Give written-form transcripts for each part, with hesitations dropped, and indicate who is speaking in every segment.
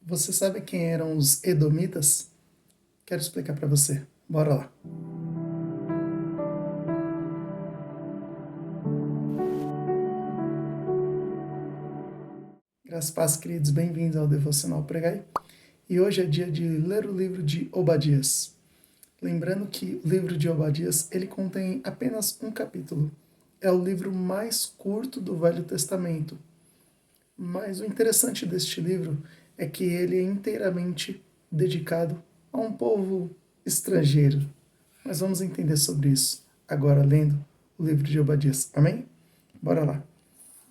Speaker 1: Você sabe quem eram os Edomitas? Quero explicar para você. Bora lá. Graças a paz, queridos, bem-vindos ao Devocional Pregai. E hoje é dia de ler o livro de Obadias. Lembrando que o livro de Obadias, ele contém apenas um capítulo. É o livro mais curto do Velho Testamento. Mas o interessante deste livro é que ele é inteiramente dedicado a um povo estrangeiro. Mas vamos entender sobre isso agora lendo o livro de Obadias. Amém? Bora lá.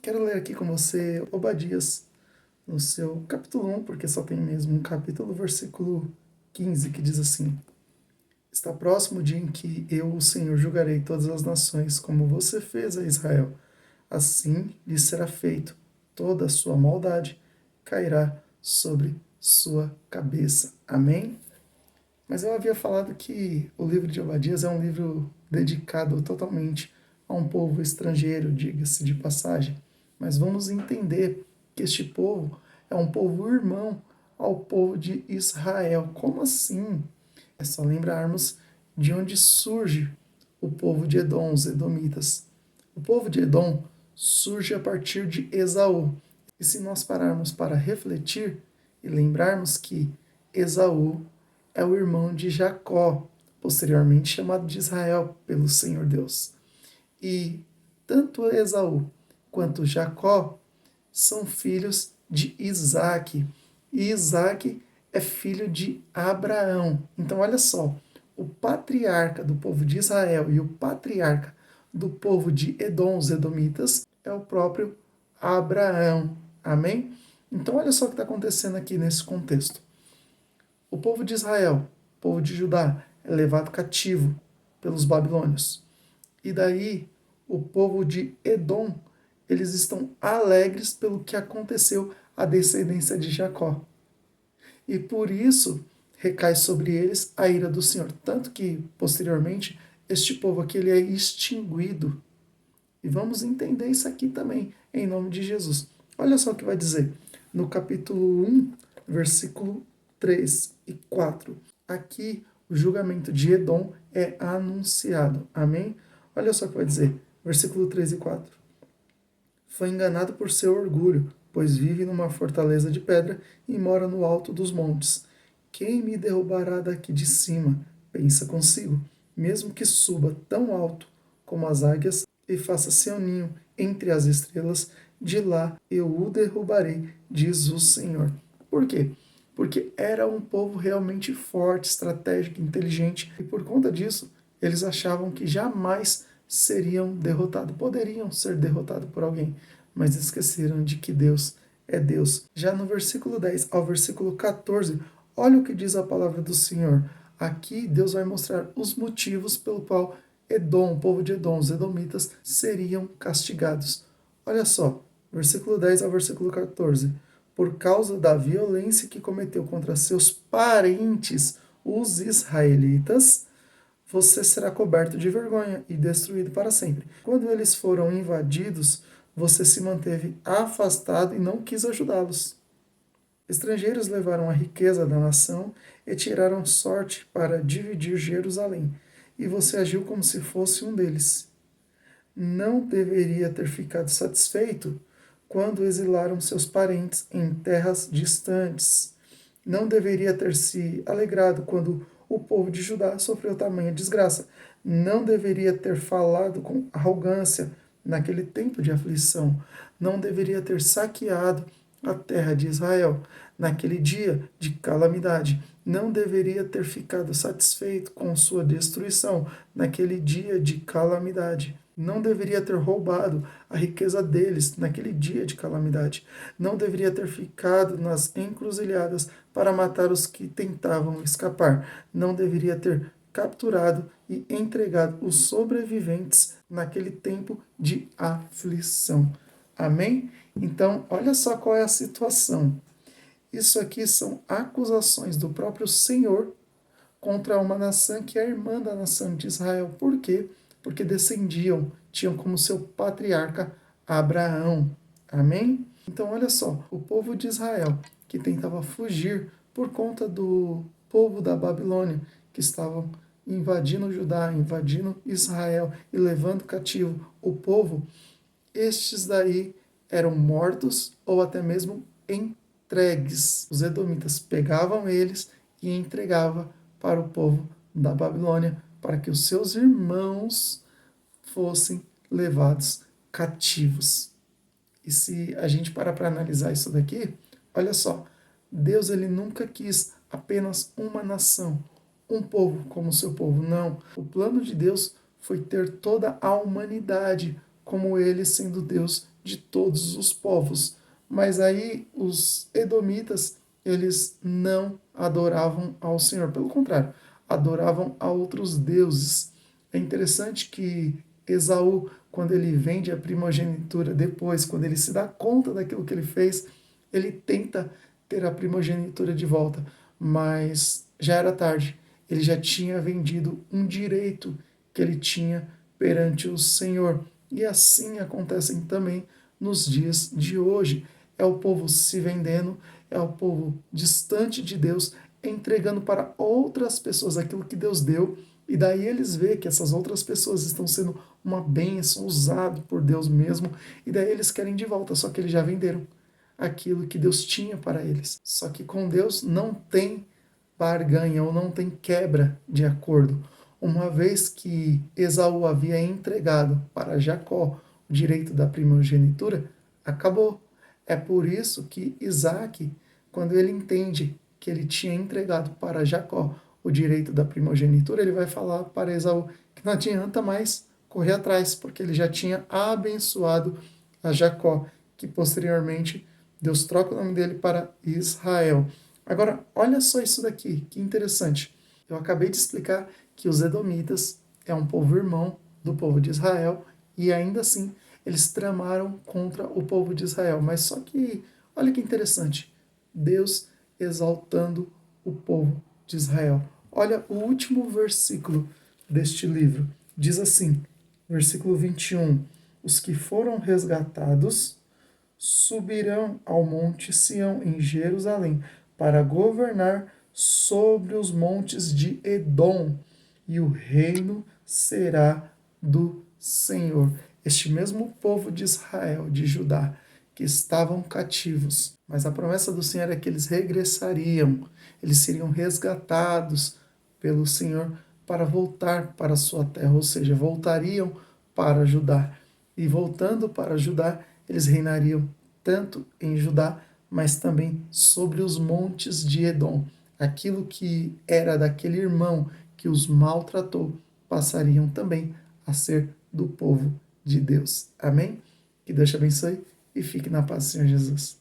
Speaker 1: Quero ler aqui com você Obadias, no seu capítulo 1, porque só tem mesmo um capítulo, versículo 15, que diz assim: Está próximo o dia em que eu, o Senhor, julgarei todas as nações, como você fez a Israel. Assim lhe será feito, toda a sua maldade cairá sobre sua cabeça. Amém? Mas eu havia falado que o livro de Obadias é um livro dedicado totalmente a um povo estrangeiro, diga-se de passagem. Mas vamos entender que este povo é um povo irmão ao povo de Israel. Como assim? É só lembrarmos de onde surge o povo de Edom, os Edomitas. O povo de Edom surge a partir de Esaú. E se nós pararmos para refletir e lembrarmos que Esaú é o irmão de Jacó, posteriormente chamado de Israel pelo Senhor Deus. E tanto Esaú quanto Jacó são filhos de Isaac. E Isaac é filho de Abraão. Então, olha só, o patriarca do povo de Israel e o patriarca do povo de Edom, os Edomitas, é o próprio Abraão. Amém? Então, olha só o que está acontecendo aqui nesse contexto. O povo de Israel, o povo de Judá, é levado cativo pelos babilônios. E daí, o povo de Edom, eles estão alegres pelo que aconteceu à descendência de Jacó. E por isso recai sobre eles a ira do Senhor. Tanto que, posteriormente, este povo aqui ele é extinguido. E vamos entender isso aqui também, em nome de Jesus. Olha só o que vai dizer no capítulo 1, versículo 3 e 4. Aqui o julgamento de Edom é anunciado. Amém? Olha só o que vai dizer, versículo 3 e 4. Foi enganado por seu orgulho, pois vive numa fortaleza de pedra e mora no alto dos montes. Quem me derrubará daqui de cima? Pensa consigo, mesmo que suba tão alto como as águias e faça seu ninho entre as estrelas, de lá eu o derrubarei, diz o Senhor. Por quê? Porque era um povo realmente forte, estratégico, inteligente, e por conta disso, eles achavam que jamais seriam derrotados, poderiam ser derrotados por alguém, mas esqueceram de que Deus é Deus. Já no versículo 10 ao versículo 14, olha o que diz a palavra do Senhor. Aqui Deus vai mostrar os motivos pelo qual Edom, o povo de Edom, os edomitas, seriam castigados. Olha só, versículo 10 ao versículo 14. Por causa da violência que cometeu contra seus parentes, os israelitas, você será coberto de vergonha e destruído para sempre. Quando eles foram invadidos, você se manteve afastado e não quis ajudá-los. Estrangeiros levaram a riqueza da nação e tiraram sorte para dividir Jerusalém, e você agiu como se fosse um deles. Não deveria ter ficado satisfeito quando exilaram seus parentes em terras distantes. Não deveria ter se alegrado quando o povo de Judá sofreu tamanha desgraça. Não deveria ter falado com arrogância naquele tempo de aflição. Não deveria ter saqueado a terra de Israel naquele dia de calamidade. Não deveria ter ficado satisfeito com sua destruição naquele dia de calamidade. Não deveria ter roubado a riqueza deles naquele dia de calamidade. Não deveria ter ficado nas encruzilhadas para matar os que tentavam escapar. Não deveria ter capturado e entregado os sobreviventes naquele tempo de aflição. Amém? Então, olha só qual é a situação. Isso aqui são acusações do próprio Senhor contra uma nação que é irmã da nação de Israel. Por quê? Porque descendiam, tinham como seu patriarca Abraão. Amém? Então, olha só, o povo de Israel que tentava fugir por conta do povo da Babilônia, que estavam invadindo Judá, invadindo Israel e levando cativo o povo, estes daí eram mortos ou até mesmo entregues. Os edomitas pegavam eles e entregavam para o povo da Babilônia, para que os seus irmãos fossem levados cativos. E se a gente parar para analisar isso daqui, olha só, Deus ele nunca quis apenas uma nação, um povo como seu povo, não. O plano de Deus foi ter toda a humanidade como ele sendo Deus de todos os povos. Mas aí os edomitas, eles não adoravam ao Senhor, pelo contrário, adoravam a outros deuses. É interessante que Esaú, quando ele vende a primogenitura depois, quando ele se dá conta daquilo que ele fez, ele tenta ter a primogenitura de volta, mas já era tarde. Ele já tinha vendido um direito que ele tinha perante o Senhor. E assim acontecem também nos dias de hoje. É o povo se vendendo, é o povo distante de Deus, entregando para outras pessoas aquilo que Deus deu, e daí eles veem que essas outras pessoas estão sendo uma bênção, usado por Deus mesmo, e daí eles querem de volta, só que eles já venderam aquilo que Deus tinha para eles. Só que com Deus não tem barganha ou não tem quebra de acordo. Uma vez que Esaú havia entregado para Jacó o direito da primogenitura, acabou. É por isso que Isaac, quando ele entende que ele tinha entregado para Jacó o direito da primogenitura, ele vai falar para Esaú que não adianta mais correr atrás, porque ele já tinha abençoado a Jacó, que posteriormente Deus troca o nome dele para Israel. Agora, olha só isso daqui, que interessante. Eu acabei de explicar que os edomitas é um povo irmão do povo de Israel e ainda assim eles tramaram contra o povo de Israel. Mas só que, olha que interessante, Deus exaltando o povo de Israel. Olha o último versículo deste livro. Diz assim, versículo 21, os que foram resgatados subirão ao monte Sião em Jerusalém para governar sobre os montes de Edom, e o reino será do Senhor. Este mesmo povo de Israel, de Judá, que estavam cativos, mas a promessa do Senhor é que eles regressariam, eles seriam resgatados pelo Senhor para voltar para a sua terra, ou seja, voltariam para Judá. E voltando para Judá, eles reinariam tanto em Judá, mas também sobre os montes de Edom. Aquilo que era daquele irmão que os maltratou, passariam também a ser do povo de Deus. Amém? Que Deus te abençoe e fique na paz do Senhor Jesus.